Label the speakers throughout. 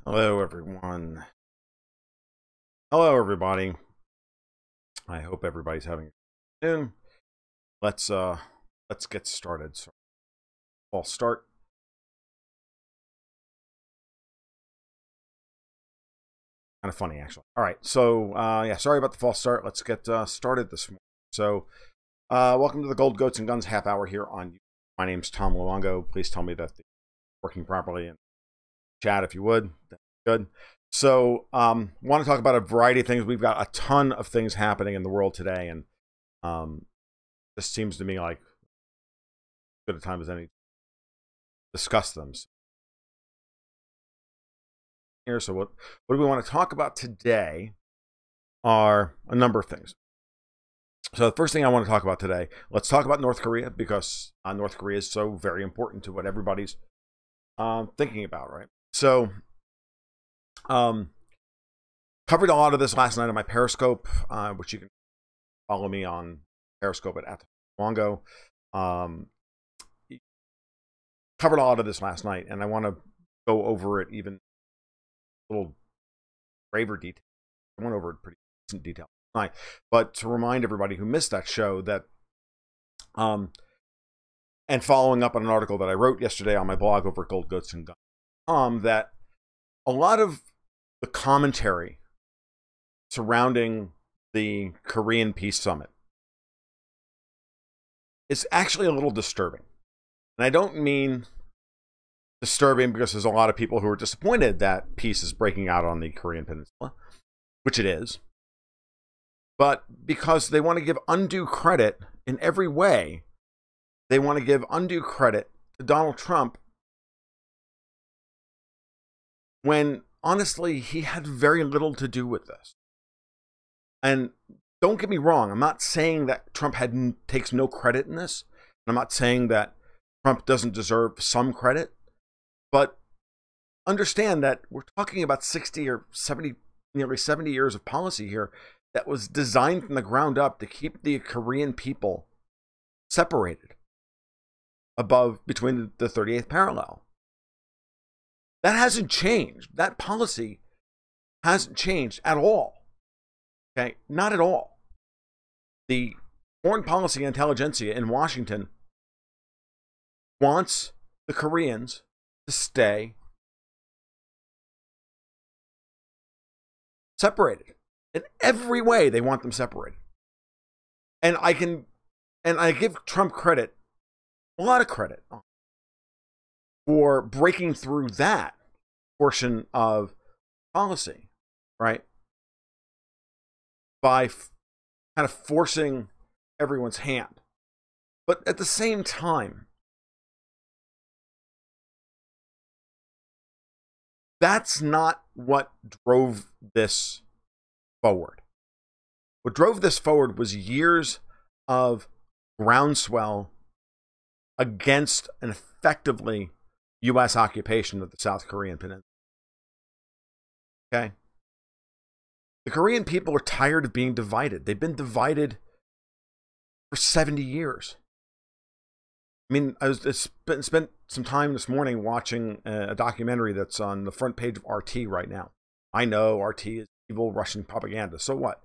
Speaker 1: Hello, everyone. Hello, everybody. I hope everybody's having a good afternoon. Let's get started. So, I'll start. Kind of funny, actually. All right. So, yeah, sorry about the false start. Let's get started this morning. So, welcome to the Gold Goats and Guns half hour here on YouTube. My name's Tom Luongo. Please tell me that it's working properly in chat if you would. That's good. So, want to talk about a variety of things. We've got a ton of things happening in the world today, and this seems to me like as good a time as any to discuss them. Here, so what do we want to talk about today are a number of things. So the first thing I want to talk about today, let's talk about North Korea, because North Korea is so very important to what everybody's thinking about, right? So, covered a lot of this last night on my Periscope, which you can follow me on Periscope at Luongo. Covered a lot of this last night, and I want to go over it even a little graver detail. I went over it pretty decent detail tonight, but to remind everybody who missed that show that, and following up on an article that I wrote yesterday on my blog over at Gold Goats and Guns, that a lot of the commentary surrounding the Korean Peace Summit is actually a little disturbing. And I don't mean disturbing because there's a lot of people who are disappointed that peace is breaking out on the Korean Peninsula, which it is, but because they want to give undue credit in every way. They want to give undue credit to Donald Trump when, honestly, he had very little to do with this. And don't get me wrong, I'm not saying that Trump takes no credit in this. I'm not saying that Trump doesn't deserve some credit. But understand that we're talking about 60 or 70, nearly 70 years of policy here that was designed from the ground up to keep the Korean people separated between the 38th parallel. That hasn't changed. That policy hasn't changed at all. Okay, not at all. The foreign policy intelligentsia in Washington wants the Koreans to stay separated. In every way, they want them separated. And I give Trump credit, a lot of credit, for breaking through that portion of policy, right? By kind of forcing everyone's hand. But at the same time, that's not what drove this forward. What drove this forward was years of groundswell against an effectively U.S. occupation of the South Korean Peninsula. Okay? The Korean people are tired of being divided. They've been divided for 70 years. I mean, I spent some time this morning watching a documentary that's on the front page of RT right now. I know RT is evil Russian propaganda. So what?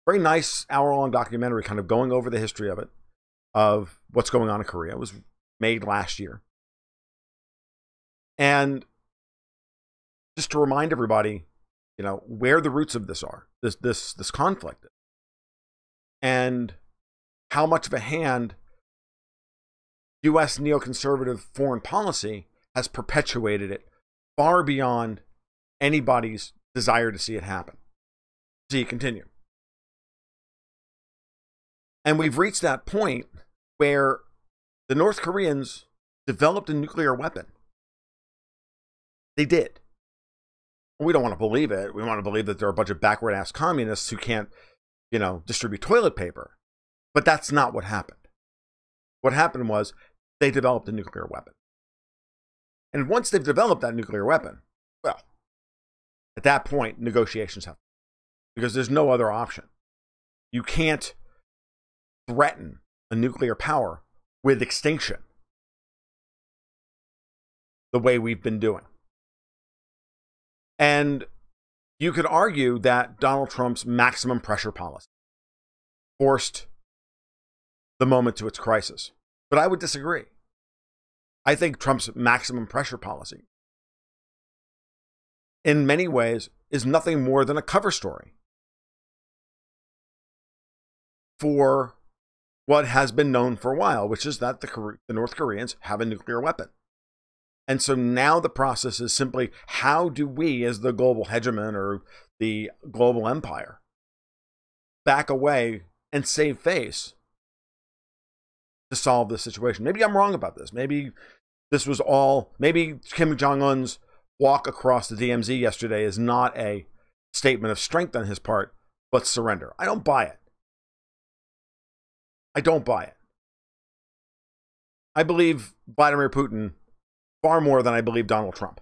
Speaker 1: Very nice hour-long documentary kind of going over the history of it, of what's going on in Korea. It was made last year. And just to remind everybody, you know, where the roots of this are, this conflict, and how much of a hand U.S. neoconservative foreign policy has perpetuated it far beyond anybody's desire to see it happen. See it continue. And we've reached that point where the North Koreans developed a nuclear weapon. They did. We don't want to believe it. We want to believe that there are a bunch of backward-ass communists who can't, distribute toilet paper. But that's not what happened. What happened was they developed a nuclear weapon. And once they've developed that nuclear weapon, well, at that point, negotiations happen. Because there's no other option. You can't threaten a nuclear power with extinction the way we've been doing. And you could argue that Donald Trump's maximum pressure policy forced the moment to its crisis. But I would disagree. I think Trump's maximum pressure policy, in many ways, is nothing more than a cover story for what has been known for a while, which is that the North Koreans have a nuclear weapon. And so now the process is simply, how do we, as the global hegemon or the global empire, back away and save face to solve this situation? Maybe I'm wrong about this. Maybe this was all, maybe Kim Jong-un's walk across the DMZ yesterday is not a statement of strength on his part, but surrender. I don't buy it. I don't buy it. I believe Vladimir Putin far more than I believe Donald Trump.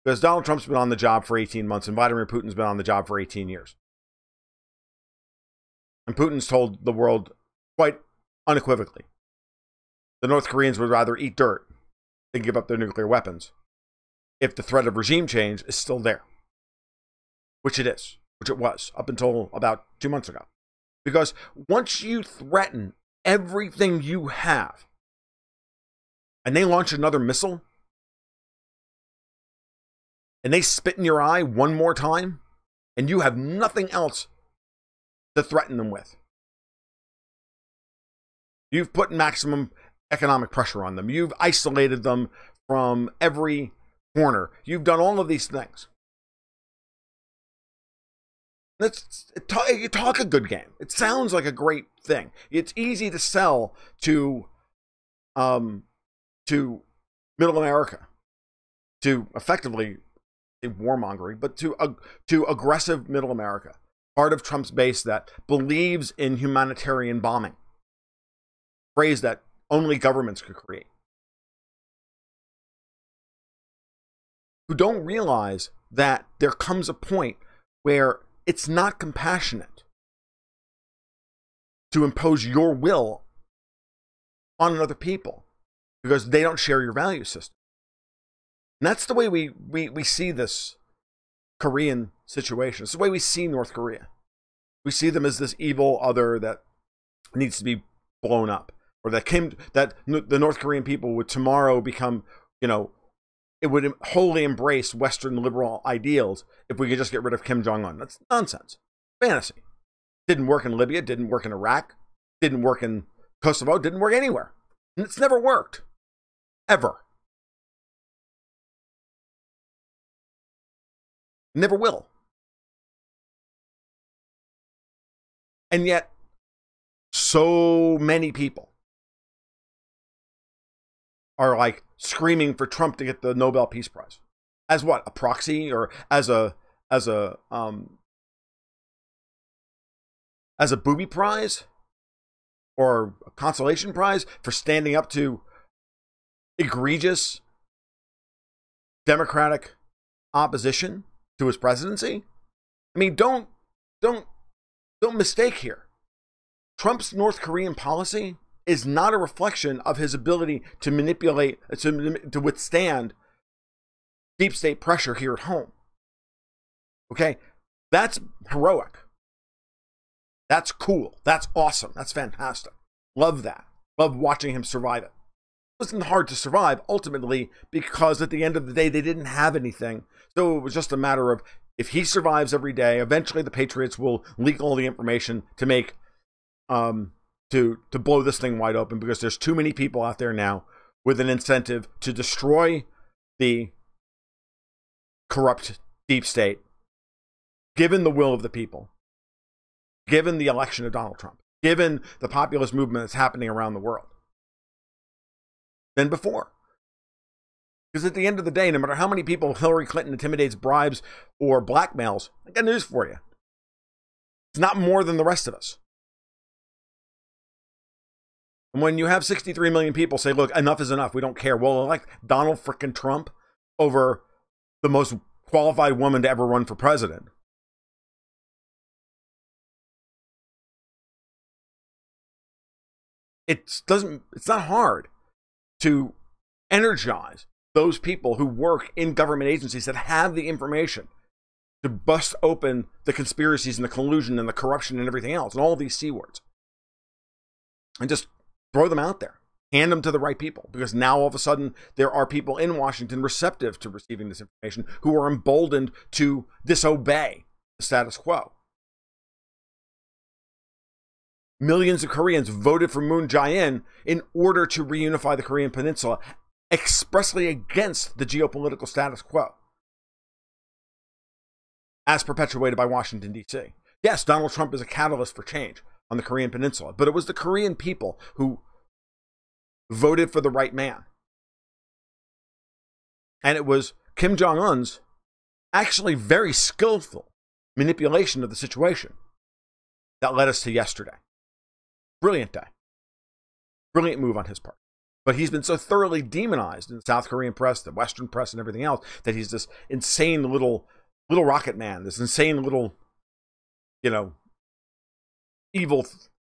Speaker 1: Because Donald Trump's been on the job for 18 months and Vladimir Putin's been on the job for 18 years. And Putin's told the world quite unequivocally the North Koreans would rather eat dirt than give up their nuclear weapons if the threat of regime change is still there. Which it is. Which it was up until about 2 months ago. Because once you threaten everything you have, and they launch another missile, and they spit in your eye one more time, and you have nothing else to threaten them with, you've put maximum economic pressure on them. You've isolated them from every corner. You've done all of these things. You talk a good game. It sounds like a great thing. It's easy to sell to middle America, to effectively warmongering, but to aggressive middle America, part of Trump's base that believes in humanitarian bombing, phrase that only governments could create, who don't realize that there comes a point where it's not compassionate to impose your will on other people because they don't share your value system. And that's the way we see this Korean situation. It's the way we see North Korea. We see them as this evil other that needs to be blown up, or that the North Korean people would tomorrow become, it would wholly embrace Western liberal ideals if we could just get rid of Kim Jong-un. That's nonsense. Fantasy. Didn't work in Libya, didn't work in Iraq, didn't work in Kosovo, didn't work anywhere. And it's never worked. Ever. Never will. And yet, so many people are like screaming for Trump to get the Nobel Peace Prize. As what? A proxy, or as a booby prize, or a consolation prize for standing up to egregious Democratic opposition to his presidency? I mean, don't mistake here. Trump's North Korean policy is not a reflection of his ability to manipulate, to withstand deep state pressure here at home. Okay? That's heroic. That's cool. That's awesome. That's fantastic. Love that. Love watching him survive it. It wasn't hard to survive, ultimately, because at the end of the day, they didn't have anything. So it was just a matter of, if he survives every day, eventually the Patriots will leak all the information to make, to blow this thing wide open, because there's too many people out there now with an incentive to destroy the corrupt deep state, given the will of the people, given the election of Donald Trump, given the populist movement that's happening around the world, than before. Because at the end of the day, no matter how many people Hillary Clinton intimidates, bribes, or blackmails, I got news for you. It's not more than the rest of us. And when you have 63 million people say, look, enough is enough, we don't care, we'll elect Donald frickin' Trump over the most qualified woman to ever run for president. It's not hard to energize those people who work in government agencies that have the information to bust open the conspiracies and the collusion and the corruption and everything else and all these C words. And just throw them out there. Hand them to the right people. Because now all of a sudden there are people in Washington receptive to receiving this information who are emboldened to disobey the status quo. Millions of Koreans voted for Moon Jae-in in order to reunify the Korean Peninsula, expressly against the geopolitical status quo, as perpetuated by Washington, D.C. Yes, Donald Trump is a catalyst for change on the Korean Peninsula, but it was the Korean people who voted for the right man. And it was Kim Jong-un's actually very skillful manipulation of the situation that led us to yesterday. Brilliant day. Brilliant move on his part. But he's been so thoroughly demonized in the South Korean press, the Western press, and everything else, that he's this insane little rocket man, this insane little, evil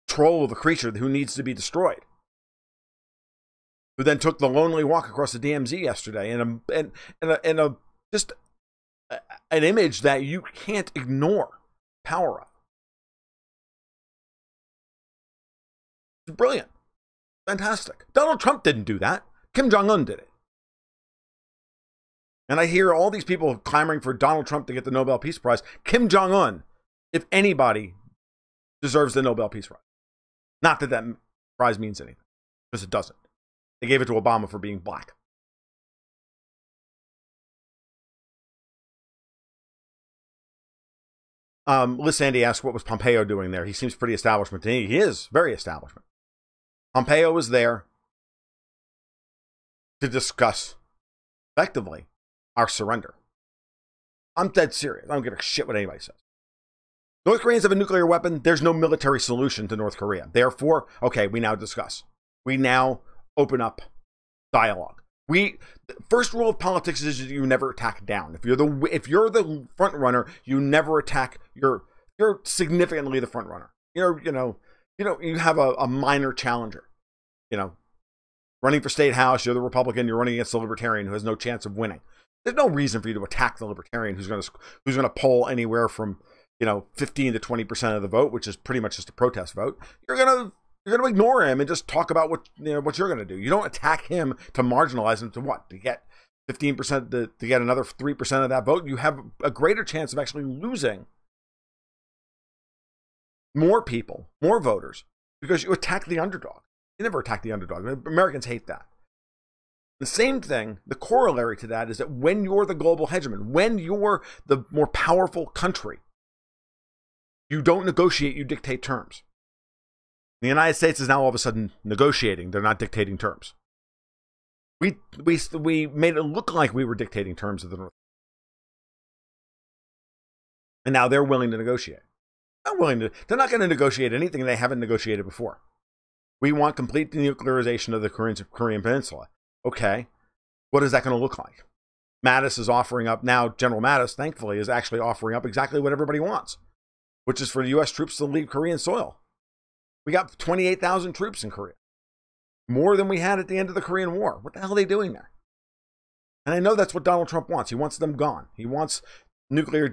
Speaker 1: troll of a creature who needs to be destroyed. Who then took the lonely walk across the DMZ yesterday in just an image that you can't ignore power of. It's brilliant. Fantastic. Donald Trump didn't do that. Kim Jong-un did it. And I hear all these people clamoring for Donald Trump to get the Nobel Peace Prize. Kim Jong-un, if anybody, deserves the Nobel Peace Prize. Not that that prize means anything, because it doesn't. They gave it to Obama for being black. Liz Sandy asked what was Pompeo doing there. He seems pretty establishment to me. He is very establishment. Pompeo was there to discuss, effectively, our surrender. I'm dead serious. I don't give a shit what anybody says. North Koreans have a nuclear weapon. There's no military solution to North Korea. Therefore, okay, we now discuss. We now open up dialogue. First rule of politics is you never attack down. If you're the front runner, you never attack. You're significantly the front runner. You have a minor challenger. Running for state house, you're the Republican. You're running against the Libertarian who has no chance of winning. There's no reason for you to attack the Libertarian who's going to poll anywhere from 15 to 20% of the vote, which is pretty much just a protest vote. You're going to ignore him and just talk about what you're going to do. You don't attack him to marginalize him to what? To get 15%, to get another 3% of that vote. You have a greater chance of actually losing more people, more voters, because you attack the underdog. You never attack the underdog. Americans hate that. The same thing, the corollary to that is that when you're the global hegemon, when you're the more powerful country, you don't negotiate, you dictate terms. The United States is now all of a sudden negotiating. They're not dictating terms. We made it look like we were dictating terms of the North. And now they're willing to negotiate. They're not going to negotiate anything they haven't negotiated before. We want complete denuclearization of the Korean Peninsula. Okay. What is that going to look like? Mattis is offering up now, General Mattis, thankfully, is actually offering up exactly what everybody wants, which is for the U.S. troops to leave Korean soil. We got 28,000 troops in Korea. More than we had at the end of the Korean War. What the hell are they doing there? And I know that's what Donald Trump wants. He wants them gone. He wants nuclear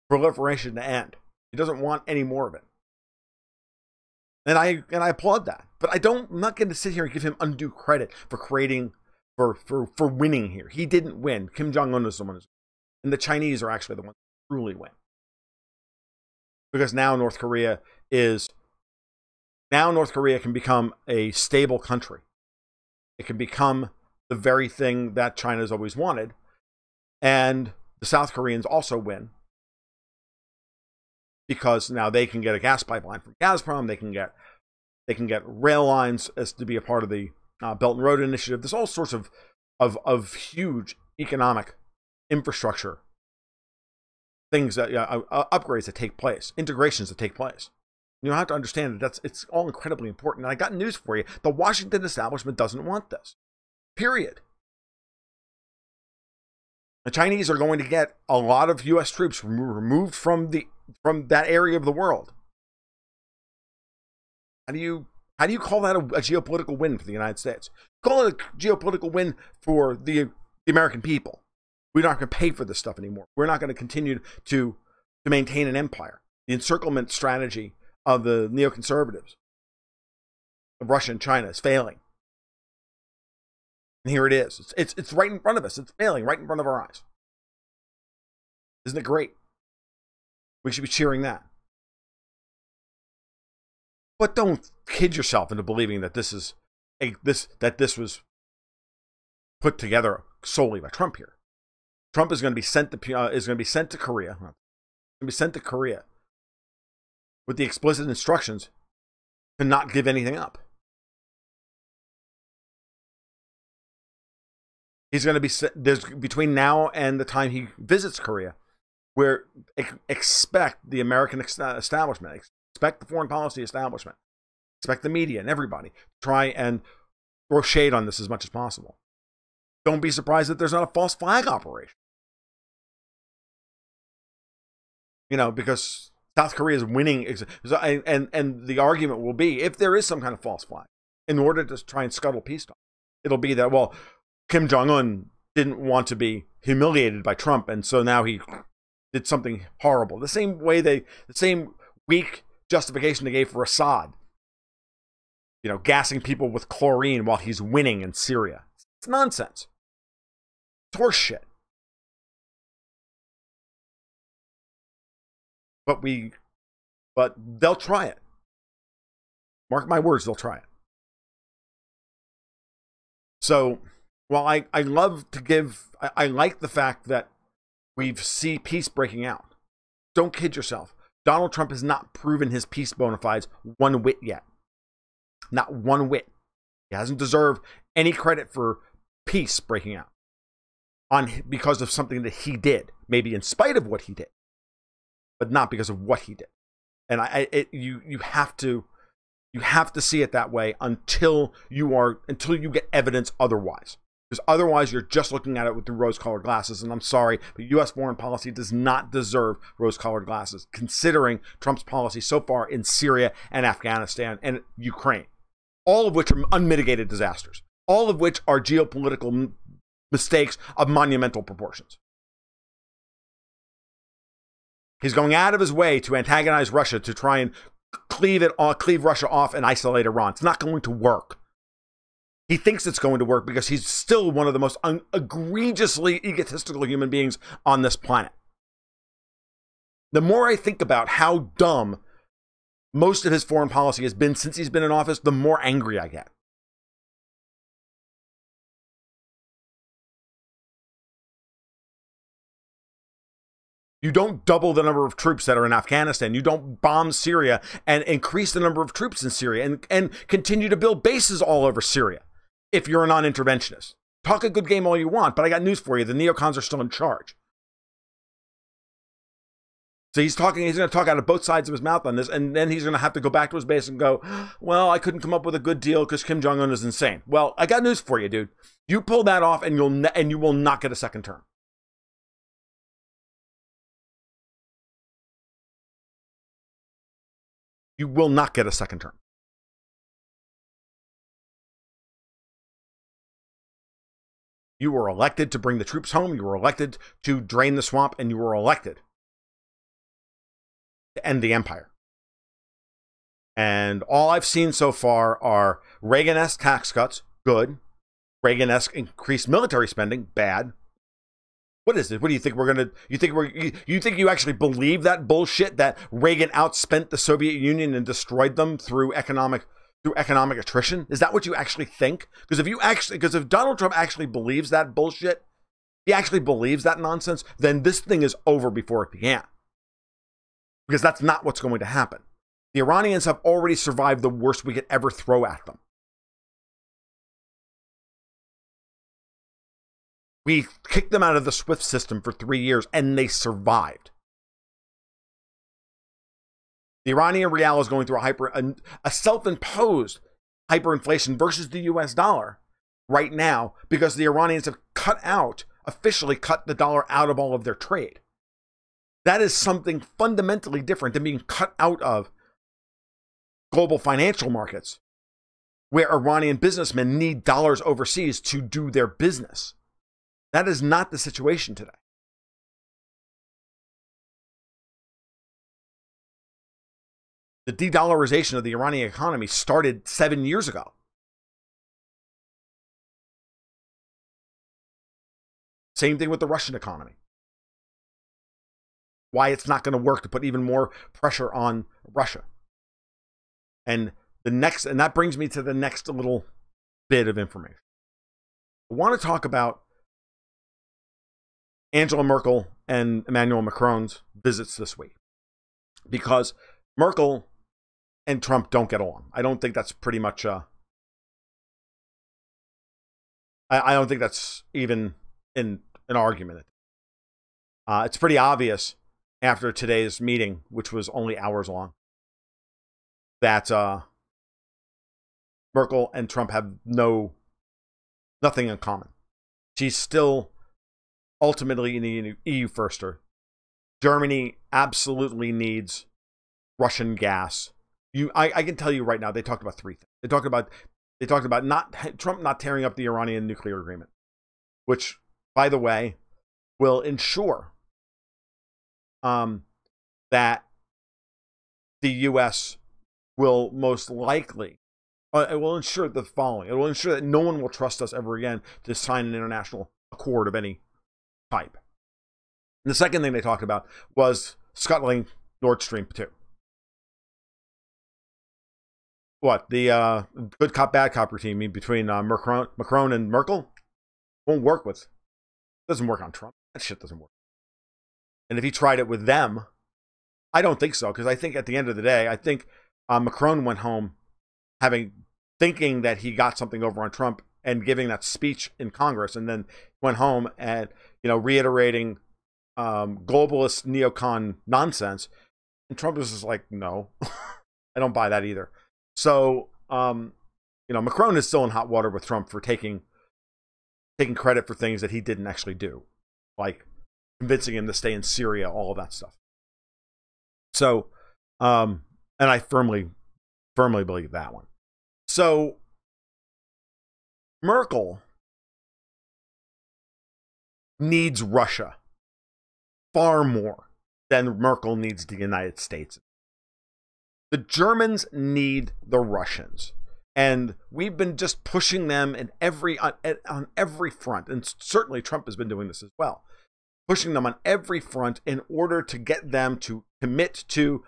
Speaker 1: proliferation to end. He doesn't want any more of it. And I applaud that. But I'm not going to sit here and give him undue credit for creating, for winning here. He didn't win. Kim Jong-un is the one who's winning. And the Chinese are actually the ones who truly win. Because now North Korea can become a stable country. It can become the very thing that China's always wanted. And the South Koreans also win. Because now they can get a gas pipeline from Gazprom. They can get rail lines as to be a part of the Belt and Road Initiative. There's all sorts of huge economic infrastructure things that upgrades that take place, integrations that take place. You have to understand that it's all incredibly important. And I got news for you: the Washington establishment doesn't want this. Period. The Chinese are going to get a lot of U.S. troops removed from that area of the world. How do you call that a geopolitical win for the United States? call it a geopolitical win for the American people. We're not going to pay for this stuff anymore. We're not going to continue to maintain an empire. The encirclement strategy of the neoconservatives of Russia and China is failing. And here it is. It's right in front of us. It's failing right in front of our eyes. Isn't it great? We should be cheering that. But don't kid yourself into believing that this was put together solely by Trump here. Trump is going to be sent to Korea. Is going to be sent to Korea with the explicit instructions to not give anything up. He's going to be there's between now and the time he visits Korea, where expect the American establishment, expect the foreign policy establishment, expect the media and everybody to try and throw shade on this as much as possible. Don't be surprised that there's not a false flag operation. Because South Korea is winning, and the argument will be, if there is some kind of false flag, in order to try and scuttle peace talks, it'll be that, well, Kim Jong-un didn't want to be humiliated by Trump, and so now he did something horrible. The same weak justification they gave for Assad, gassing people with chlorine while he's winning in Syria. It's nonsense. It's horse shit. But they'll try it. Mark my words, they'll try it. So, while I like the fact that we see peace breaking out, don't kid yourself. Donald Trump has not proven his peace bona fides one whit yet. Not one whit. He hasn't deserved any credit for peace breaking out because of something that he did, maybe in spite of what he did, but not because of what he did. And you have to see it that way until you get evidence otherwise. Because otherwise you're just looking at it with the rose-colored glasses. And I'm sorry, but U.S. foreign policy does not deserve rose-colored glasses, considering Trump's policy so far in Syria and Afghanistan and Ukraine, all of which are unmitigated disasters, all of which are geopolitical mistakes of monumental proportions. He's going out of his way to antagonize Russia, to try and cleave Russia off and isolate Iran. It's not going to work. He thinks it's going to work because he's still one of the most egregiously egotistical human beings on this planet. The more I think about how dumb most of his foreign policy has been since he's been in office, the more angry I get. You don't double the number of troops that are in Afghanistan. You don't bomb Syria and increase the number of troops in Syria and continue to build bases all over Syria if you're a non-interventionist. Talk a good game all you want, but I got news for you. The neocons are still in charge. So he's going to talk out of both sides of his mouth on this, and then he's going to have to go back to his base and go, well, I couldn't come up with a good deal because Kim Jong-un is insane. Well, I got news for you, dude. You pull that off and you will not get a second term. You will not get a second term. You were elected to bring the troops home. You were elected to drain the swamp, and you were elected to end the empire. And all I've seen so far are Reagan-esque tax cuts, good. Reagan-esque increased military spending, bad. What is it? What do you think we're going to, you think you actually believe that bullshit that Reagan outspent the Soviet Union and destroyed them through economic attrition? Is that what you actually think? Because if Donald Trump actually believes that bullshit, he actually believes that nonsense, then this thing is over before it began. Because that's not what's going to happen. The Iranians have already survived the worst we could ever throw at them. We kicked them out of the SWIFT system for 3 years, and they survived. The Iranian rial is going through a self-imposed hyperinflation versus the US dollar right now because the Iranians have officially cut the dollar out of all of their trade. That is something fundamentally different than being cut out of global financial markets, where Iranian businessmen need dollars overseas to do their business. That is not the situation today. The de-dollarization of the Iranian economy started 7 years ago. Same thing with the Russian economy. Why it's not going to work to put even more pressure on Russia. And that brings me to the next little bit of information. I want to talk about Angela Merkel and Emmanuel Macron's visits this week. Because Merkel and Trump don't get along. I don't think that's pretty much I don't think that's even in an argument. It's pretty obvious after today's meeting, which was only hours long, that Merkel and Trump have nothing in common. She's still ultimately an EU firster. Germany absolutely needs Russian gas. I can tell you right now, they talked about three things. They talked about Trump not tearing up the Iranian nuclear agreement, which, by the way, will ensure that the U.S. will most likely, it will ensure the following. It will ensure that no one will trust us ever again to sign an international accord of any type. And the second thing they talked about was scuttling Nord Stream 2. What? The good cop, bad cop routine between Macron and Merkel won't work with. Doesn't work on Trump. That shit doesn't work. And if he tried it with them, I don't think so, because I think at the end of the day, I think Macron went home thinking that he got something over on Trump and giving that speech in Congress, and then went home and reiterating globalist neocon nonsense. And Trump was just like, no, I don't buy that either. So Macron is still in hot water with Trump for taking credit for things that he didn't actually do, like convincing him to stay in Syria, all of that stuff. So, and I firmly believe that one. So, Merkel needs Russia far more than Merkel needs the United States. The Germans need the Russians. And we've been just pushing them on every front. And certainly Trump has been doing this as well. Pushing them on every front in order to get them to commit to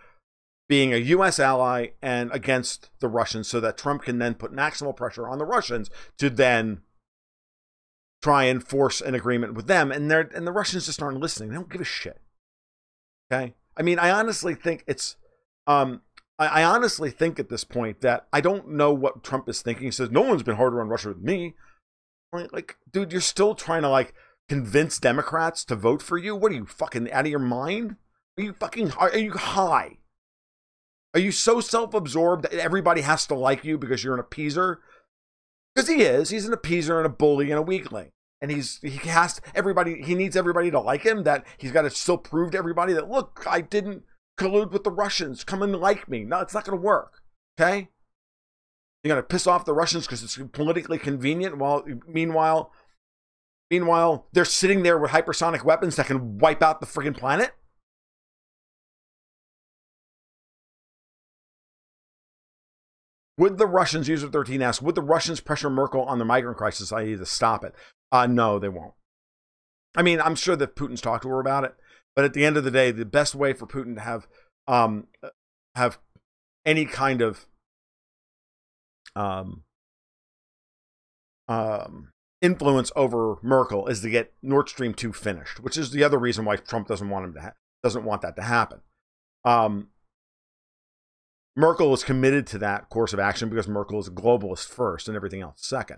Speaker 1: being a U.S. ally and against the Russians, so that Trump can then put maximal pressure on the Russians to then try and force an agreement with them. And the Russians just aren't listening. They don't give a shit. Okay? I mean, I honestly think I honestly think at this point that I don't know what Trump is thinking. He says, no one's been harder on Russia than me. Like, dude, you're still trying to convince Democrats to vote for you? What are you, fucking out of your mind? Are you high? Are you so self-absorbed that everybody has to like you because you're an appeaser? Because he is. He's an appeaser and a bully and a weakling. And he needs everybody to like him, that he's got to still prove to everybody that, look, I didn't collude with the Russians. Come and like me. No, it's not going to work. Okay? You're going to piss off the Russians because it's politically convenient. Meanwhile, they're sitting there with hypersonic weapons that can wipe out the friggin' planet. Would the Russians, User 13 asks, would the Russians pressure Merkel on the migrant crisis, i.e. to stop it? No, they won't. I mean, I'm sure that Putin's talked to her about it, but at the end of the day, the best way for Putin to have any kind of influence over Merkel is to get Nord Stream 2 finished, which is the other reason why Trump doesn't want that to happen. Merkel is committed to that course of action because Merkel is a globalist first and everything else second.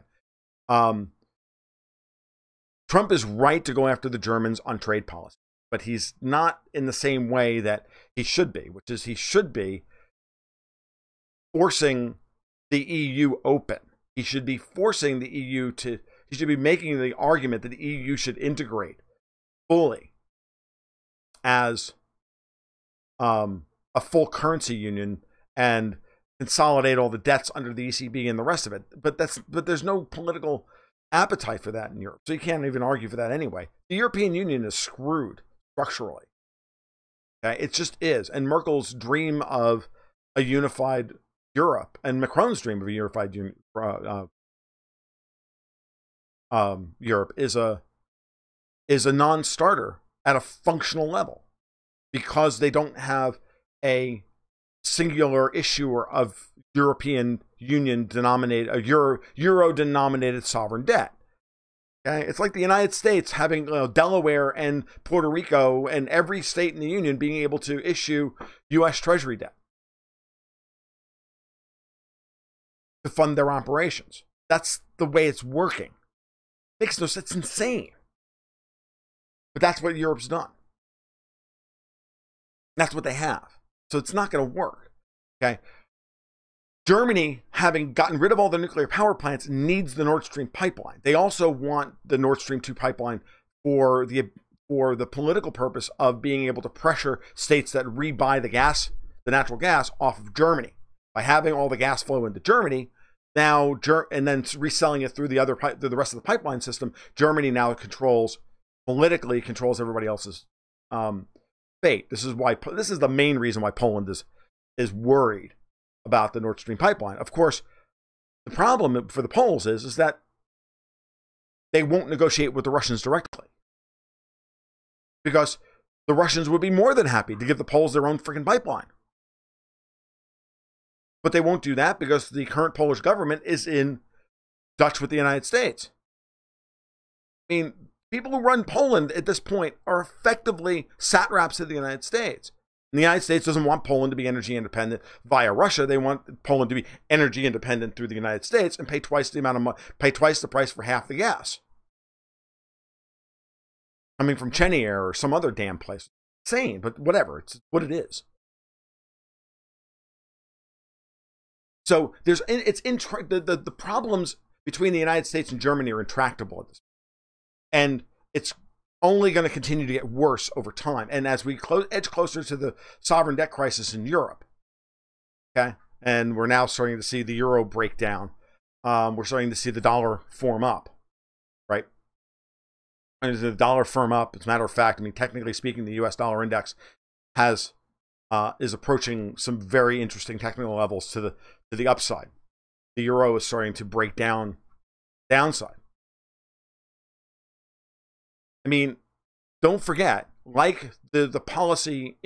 Speaker 1: Trump is right to go after the Germans on trade policy, but he's not in the same way that he should be, which is he should be forcing the EU open. He should be forcing the EU he should be making the argument that the EU should integrate fully as a full currency union and consolidate all the debts under the ECB and the rest of it. But there's no political appetite for that in Europe. So you can't even argue for that anyway. The European Union is screwed structurally. Okay? It just is. And Merkel's dream of a unified Europe and Macron's dream of a unified Europe is a non-starter at a functional level because they don't have a singular issuer of European Union denominated, a euro denominated sovereign debt. Okay, it's like the United States having Delaware and Puerto Rico and every state in the Union being able to issue U.S. Treasury debt to fund their operations. That's the way it's working. Makes no sense. It's insane. But that's what Europe's done. That's what they have. So it's not going to work. Okay. Germany, having gotten rid of all the nuclear power plants, needs the Nord Stream pipeline. They also want the Nord Stream 2 pipeline for the political purpose of being able to pressure states that rebuy the natural gas off of Germany. By having all the gas flow into Germany, now and then reselling it through the rest of the pipeline system, Germany now politically controls everybody else's fate. This is the main reason why Poland is worried about the Nord Stream pipeline. Of course, the problem for the Poles is that they won't negotiate with the Russians directly, because the Russians would be more than happy to give the Poles their own freaking pipeline. But they won't do that because the current Polish government is in Dutch with the United States. I mean, people who run Poland at this point are effectively satraps of the United States. And the United States doesn't want Poland to be energy independent via Russia. They want Poland to be energy independent through the United States and pay twice the price for half the gas coming from Cheniere or some other damn place. Insane, but whatever. It's what it is. So the problems between the United States and Germany are intractable at this point. And it's only going to continue to get worse over time. And as we edge closer to the sovereign debt crisis in Europe, okay, and we're now starting to see the euro break down. We're starting to see the dollar form up, right? And the dollar firm up, as a matter of fact, I mean, technically speaking, the U.S. dollar index is approaching some very interesting technical levels to the upside. The euro is starting to break down downside. I mean, don't forget, like the policy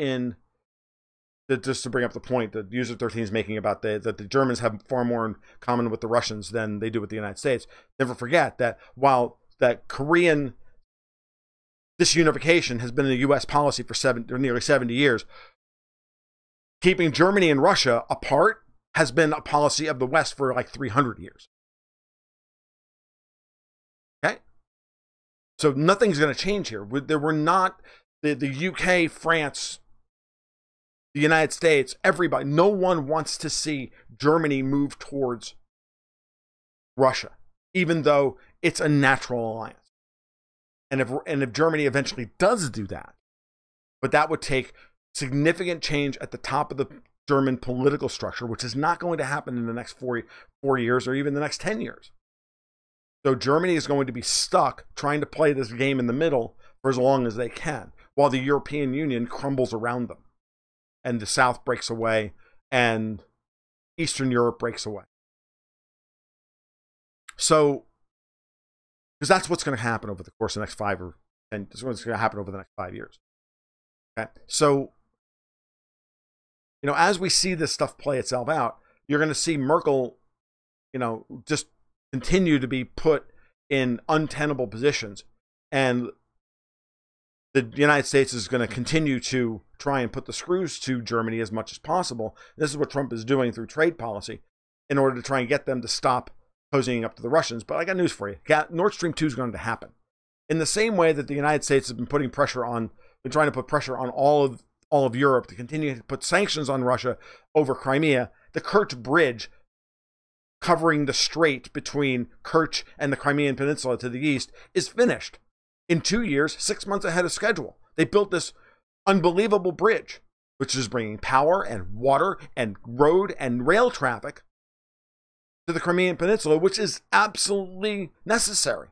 Speaker 1: just to bring up the point that User 13 is making about that the Germans have far more in common with the Russians than they do with the United States. Never forget that while that Korean disunification has been a U.S. policy for nearly 70 years, keeping Germany and Russia apart has been a policy of the West for like 300 years. Okay? So nothing's going to change here. There were not the UK, France, the United States, everybody. No one wants to see Germany move towards Russia, even though it's a natural alliance. And if Germany eventually does do that, but that would take significant change at the top of the German political structure, which is not going to happen in the next four years or even the next 10 years. So Germany is going to be stuck trying to play this game in the middle for as long as they can, while the European Union crumbles around them. And the South breaks away, and Eastern Europe breaks away. So, because that's what's going to happen over the course of the next 5 or 10, that's what's going to happen over the next 5 years. Okay? So, as we see this stuff play itself out, you're going to see Merkel, just continue to be put in untenable positions. And the United States is going to continue to try and put the screws to Germany as much as possible. This is what Trump is doing through trade policy in order to try and get them to stop cozying up to the Russians. But I got news for you. Nord Stream 2 is going to happen. In the same way that the United States has been trying to put pressure on all of Europe to continue to put sanctions on Russia over Crimea, the Kerch Bridge covering the strait between Kerch and the Crimean Peninsula to the east is finished in 2 years, 6 months ahead of schedule. They built this unbelievable bridge which is bringing power and water and road and rail traffic to the Crimean Peninsula, which is absolutely necessary,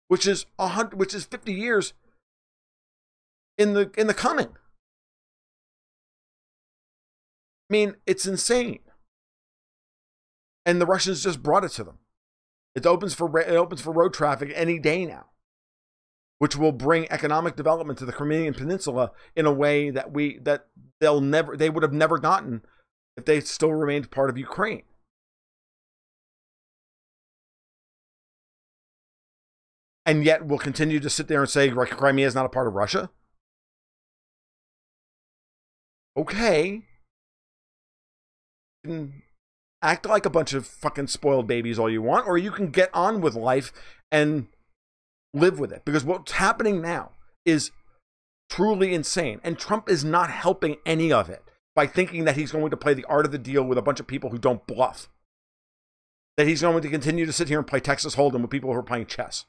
Speaker 1: which is 50 years in the coming. I mean, it's insane. And the Russians just brought it to them. It opens for road traffic any day now, which will bring economic development to the Crimean Peninsula in a way that they would have never gotten if they still remained part of Ukraine. And yet we'll continue to sit there and say Crimea is not a part of Russia. Okay. You can act like a bunch of fucking spoiled babies all you want, or you can get on with life and live with it. Because what's happening now is truly insane. And Trump is not helping any of it by thinking that he's going to play the art of the deal with a bunch of people who don't bluff. That he's going to continue to sit here and play Texas Hold'em with people who are playing chess.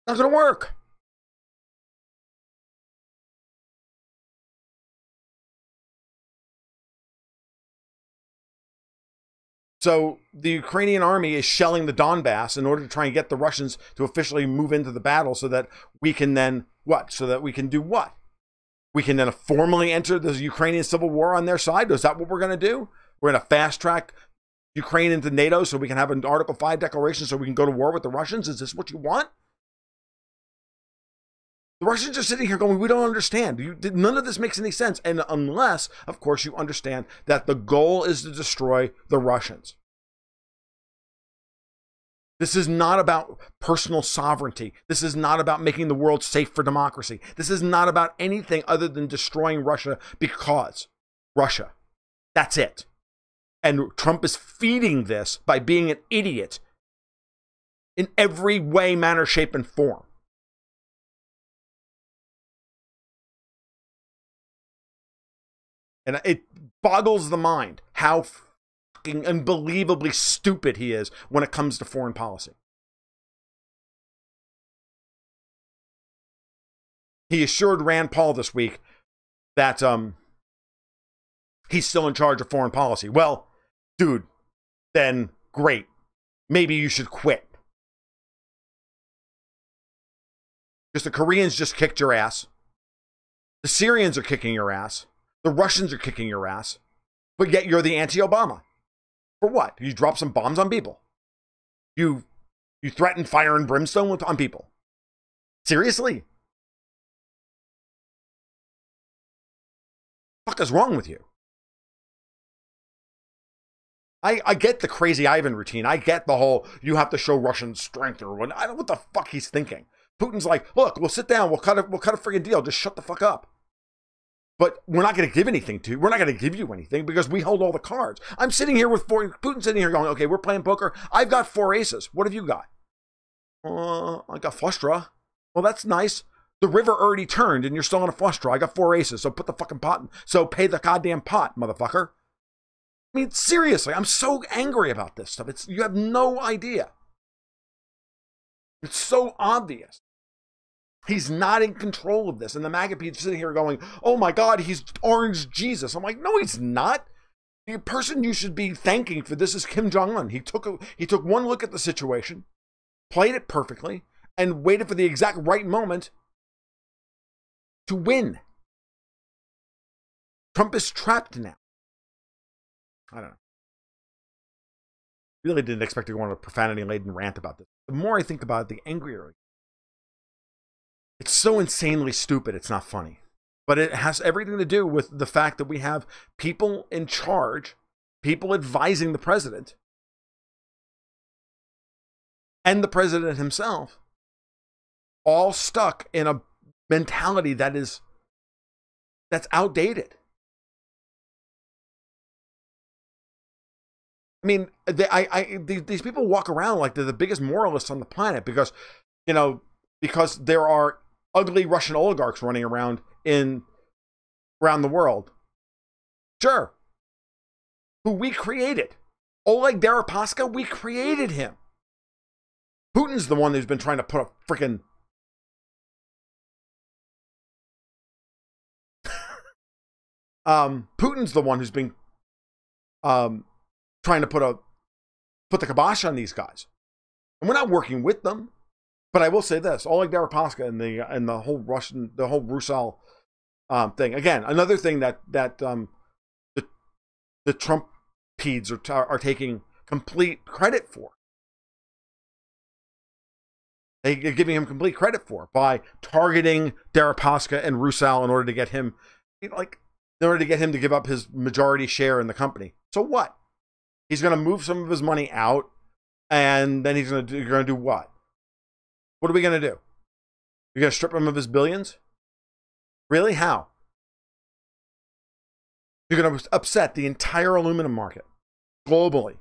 Speaker 1: Not going to work. So the Ukrainian army is shelling the Donbass in order to try and get the Russians to officially move into the battle so that we can then what? So that we can do what? We can then formally enter the Ukrainian civil war on their side? Is that what we're going to do? We're going to fast track Ukraine into NATO so we can have an Article 5 declaration so we can go to war with the Russians? Is this what you want? The Russians are sitting here going, we don't understand. None of this makes any sense. And unless, of course, you understand that the goal is to destroy the Russians. This is not about personal sovereignty. This is not about making the world safe for democracy. This is not about anything other than destroying Russia because Russia. That's it. And Trump is feeding this by being an idiot in every way, manner, shape, and form. And it boggles the mind how fucking unbelievably stupid he is when it comes to foreign policy. He assured Rand Paul this week that he's still in charge of foreign policy. Well, dude, then great. Maybe you should quit. Because the Koreans just kicked your ass. The Syrians are kicking your ass. The Russians are kicking your ass, but yet you're the anti-Obama. For what? You drop some bombs on people. You threaten fire and brimstone on people. Seriously? What the fuck is wrong with you? I get the crazy Ivan routine. I get the whole, you have to show Russian strength or what. I don't know what the fuck he's thinking. Putin's like, look, we'll sit down. We'll cut a friggin' deal. Just shut the fuck up. But we're not going to give anything to you. We're not going to give you anything because we hold all the cards. I'm sitting here with Putin sitting here going, okay, we're playing poker. I've got 4 aces. What have you got? I got flush draw. Well, that's nice. The river already turned and you're still on a flush draw. I got 4 aces. So put the fucking pot in. So pay the goddamn pot, motherfucker. I mean, seriously, I'm so angry about this stuff. You have no idea. It's so obvious. He's not in control of this. And the MAGA people sitting here going, oh my God, he's Orange Jesus. I'm like, no, he's not. The person you should be thanking for this is Kim Jong-un. He took one look at the situation, played it perfectly, and waited for the exact right moment to win. Trump is trapped now. I don't know. Really didn't expect to go on a profanity-laden rant about this. The more I think about it, the angrier I get. It's so insanely stupid, it's not funny. But it has everything to do with the fact that we have people in charge, people advising the president, and the president himself, all stuck in a mentality that's outdated. I mean, these people walk around like they're the biggest moralists on the planet because there are ugly Russian oligarchs running around around the world. Sure. Who we created. Oleg Deripaska, we created him. Putin's the one who's been trying to put a freaking Putin's the one who's been trying to put the kibosh on these guys. And we're not working with them. But I will say this: Oleg Deripaska and the whole Rusal thing. Again, another thing that the Trump peds are taking complete credit for. They're giving him complete credit for by targeting Deripaska and Rusal in order to get him, in order to get him to give up his majority share in the company. So what? He's going to move some of his money out, and then you're going to do what? What are we going to do? You're going to strip him of his billions? Really? How? You're going to upset the entire aluminum market globally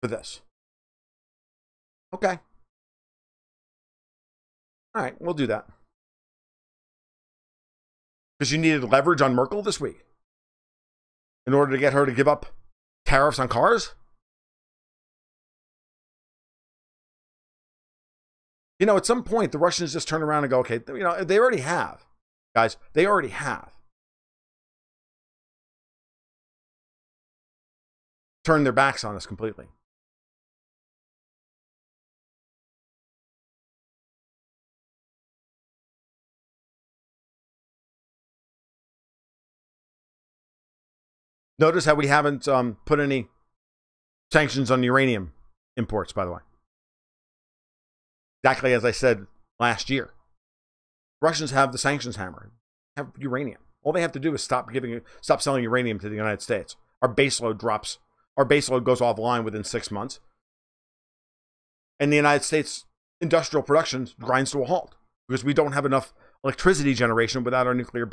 Speaker 1: for this. Okay. All right, we'll do that. Because you needed leverage on Merkel this week in order to get her to give up tariffs on cars? At some point, the Russians just turn around and go, okay, they already have. Guys, they already have. Turned their backs on us completely. Notice how we haven't put any sanctions on uranium imports, by the way. Exactly as I said last year. Russians have the sanctions hammer, have uranium. All they have to do is stop selling uranium to the United States. Our baseload drops. Our baseload goes offline within 6 months. And the United States industrial production grinds to a halt because we don't have enough electricity generation without our nuclear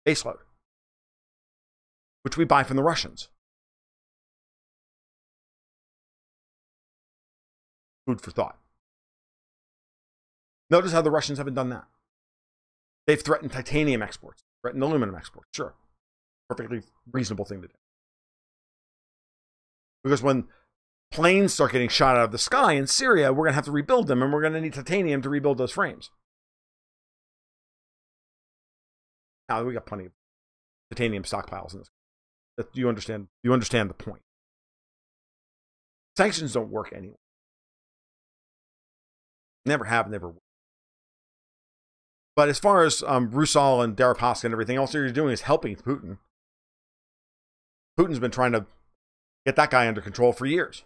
Speaker 1: baseload, which we buy from the Russians. Food for thought. Notice how the Russians haven't done that. They've threatened titanium exports, threatened aluminum exports. Sure. Perfectly reasonable thing to do. Because when planes start getting shot out of the sky in Syria, we're going to have to rebuild them, and we're going to need titanium to rebuild those frames. Now, we got plenty of titanium stockpiles in this. You understand the point. Sanctions don't work anyway. Never have, never will. But as far as Rusal and Deripaska and everything else, all you're doing is helping Putin. Putin's been trying to get that guy under control for years.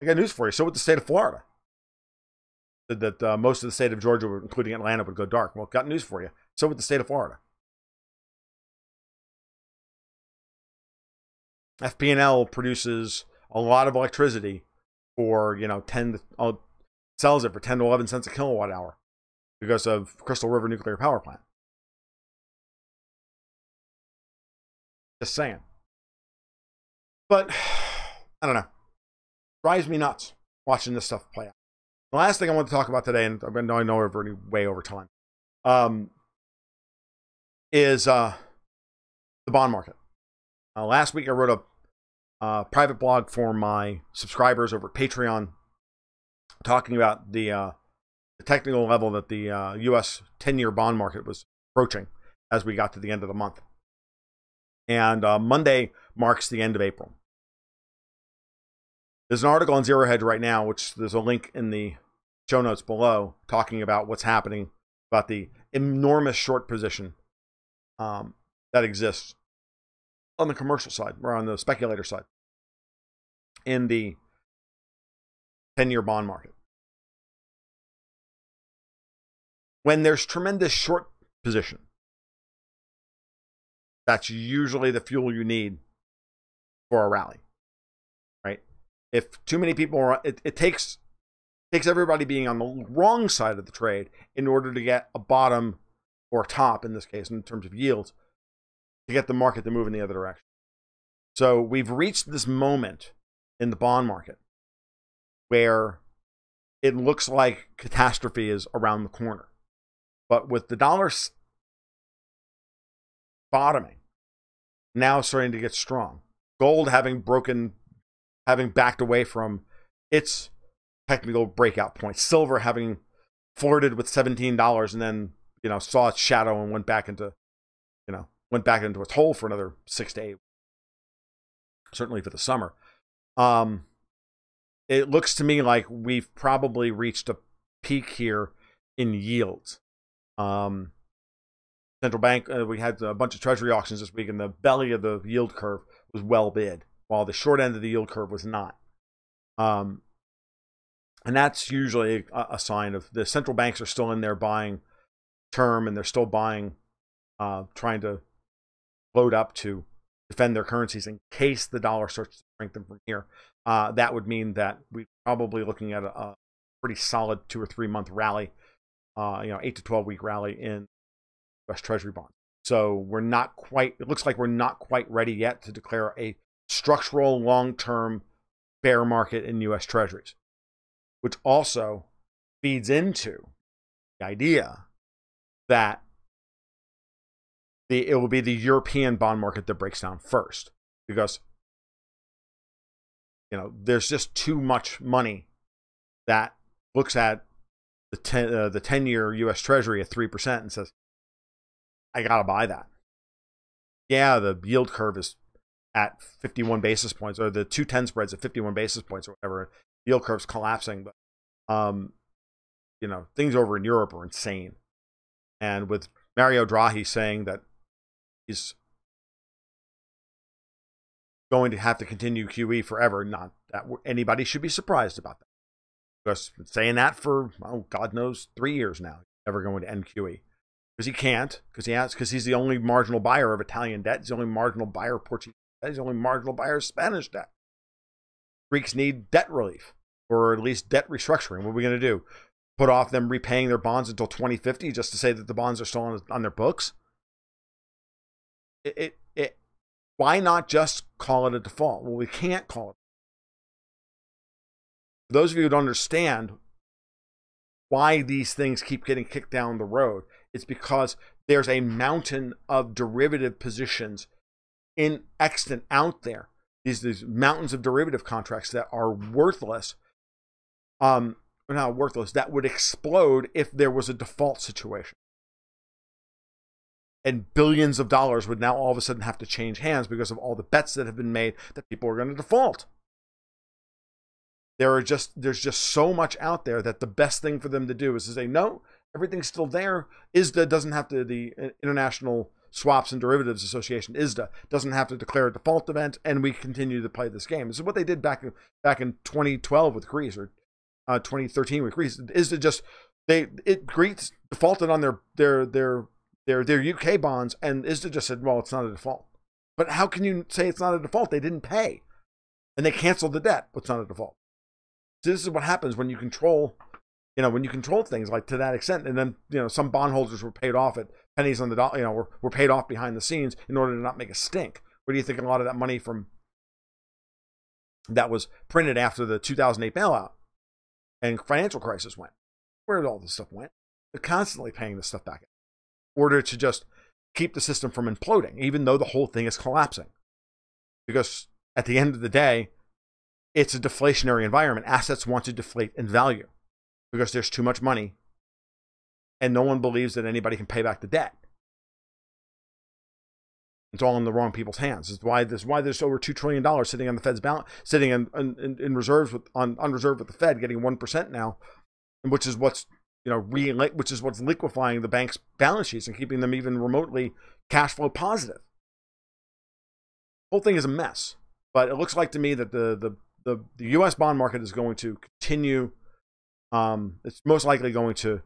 Speaker 1: I got news for you. So with the state of Florida. That most of the state of Georgia, including Atlanta, would go dark. Well, got news for you. So with the state of Florida. FP&L produces a lot of electricity for, sells it for 10 to 11 cents a kilowatt hour because of Crystal River Nuclear Power Plant. Just saying. But, I don't know. Drives me nuts watching this stuff play out. The last thing I want to talk about today, and I know we're way over time, is the bond market. Last week I wrote a private blog for my subscribers over at Patreon talking about the technical level that the U.S. 10-year bond market was approaching as we got to the end of the month. And Monday marks the end of April. There's an article on Zero Hedge right now, which there's a link in the show notes below, talking about what's happening, about the enormous short position that exists on the commercial side, or on the speculator side, in the 10-year bond market. When there's tremendous short position, that's usually the fuel you need for a rally, right? If too many people are, it takes everybody being on the wrong side of the trade in order to get a bottom or a top, in this case, in terms of yields, to get the market to move in the other direction. So we've reached this moment in the bond market where it looks like catastrophe is around the corner. But with the dollar bottoming, now starting to get strong, gold having backed away from its technical breakout point. Silver having flirted with $17 and then, saw its shadow and went back into its hole for another 6 to 8. Certainly for the summer. It looks to me like we've probably reached a peak here in yields. Central bank, we had a bunch of Treasury auctions this week, and the belly of the yield curve was well bid, while the short end of the yield curve was not. And that's usually a sign of the central banks are still in there buying term, and they're still buying, trying to load up to defend their currencies in case the dollar starts to strengthen from here. That would mean that we're probably looking at a pretty solid 2 or 3 month rally, 8 to 12 week rally in U.S. Treasury bonds. So it looks like we're not quite ready yet to declare a structural long-term bear market in U.S. Treasuries, which also feeds into the idea that it will be the European bond market that breaks down first, because there's just too much money that looks at the 10-year U.S. Treasury at 3% and says, I gotta buy that. Yeah, the yield curve is at 51 basis points, or the 2-10 spreads at 51 basis points, or whatever. The yield curve's collapsing, but things over in Europe are insane. And with Mario Draghi saying that he's going to have to continue QE forever, not that anybody should be surprised about that. Because been saying that for, God knows, 3 years now. He's never going to end QE. Because he can't, because he's the only marginal buyer of Italian debt. He's the only marginal buyer of Portuguese debt. He's the only marginal buyer of Spanish debt. Greeks need debt relief, or at least debt restructuring. What are we going to do? Put off them repaying their bonds until 2050 just to say that the bonds are still on their books? Why not just call it a default? Well, we can't call it. For those of you who don't understand why these things keep getting kicked down the road, it's because there's a mountain of derivative positions extant out there. These mountains of derivative contracts that are worthless, not worthless, that would explode if there was a default situation. And billions of dollars would now all of a sudden have to change hands because of all the bets that have been made that people are going to default. There's just so much out there that the best thing for them to do is to say, no, everything's still there. ISDA doesn't have to, the International Swaps and Derivatives Association, ISDA, doesn't have to declare a default event, and we continue to play this game. This is what they did back in 2012 with Greece, or 2013 with Greece. ISDA just, Greece defaulted on their UK bonds, and ISDA just said, well, it's not a default. But how can you say it's not a default? They didn't pay, and they canceled the debt. It's not a default. So this is what happens when you control, when you control things like to that extent. And then, some bondholders were paid off at pennies on the dollar, were paid off behind the scenes in order to not make a stink. Where do you think a lot of that money that was printed after the 2008 bailout and financial crisis went? Where did all this stuff went? They're constantly paying this stuff back in order to just keep the system from imploding, even though the whole thing is collapsing. Because at the end of the day, it's a deflationary environment. Assets want to deflate in value because there's too much money and no one believes that anybody can pay back the debt. It's all in the wrong people's hands. It's why there's over $2 trillion sitting on the Fed's balance, sitting in reserves unreserved with the Fed, getting 1% now, which is what's liquefying the bank's balance sheets and keeping them even remotely cash flow positive. The whole thing is a mess. But it looks like to me that the U.S. bond market is going to continue. It's most likely going to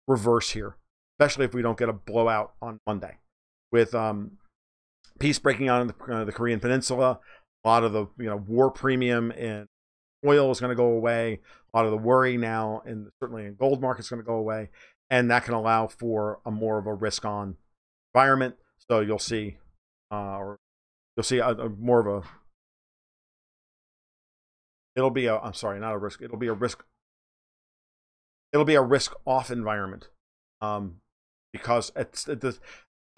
Speaker 1: reverse here, especially if we don't get a blowout on Monday. With peace breaking out in the Korean Peninsula, a lot of the war premium in oil is going to go away. A lot of the worry now, and certainly in gold market, is going to go away, and that can allow for a more of a risk-on environment. So you'll see, a more of a. It'll be a. I'm sorry, not a risk. It'll be a risk. It'll be a risk-off environment, because at the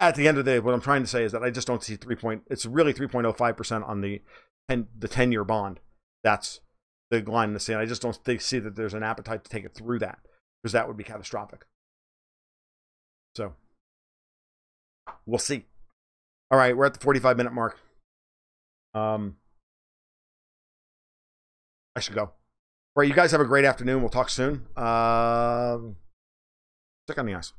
Speaker 1: end of the day, what I'm trying to say is that I just don't see It's really 3.05% on the 10-year bond. That's big line in the sand. I just don't see that there's an appetite to take it through that, because that would be catastrophic. So we'll see. All right, we're at the 45-minute mark. I should go. All right, you guys have a great afternoon. We'll talk soon. Check on the eyes.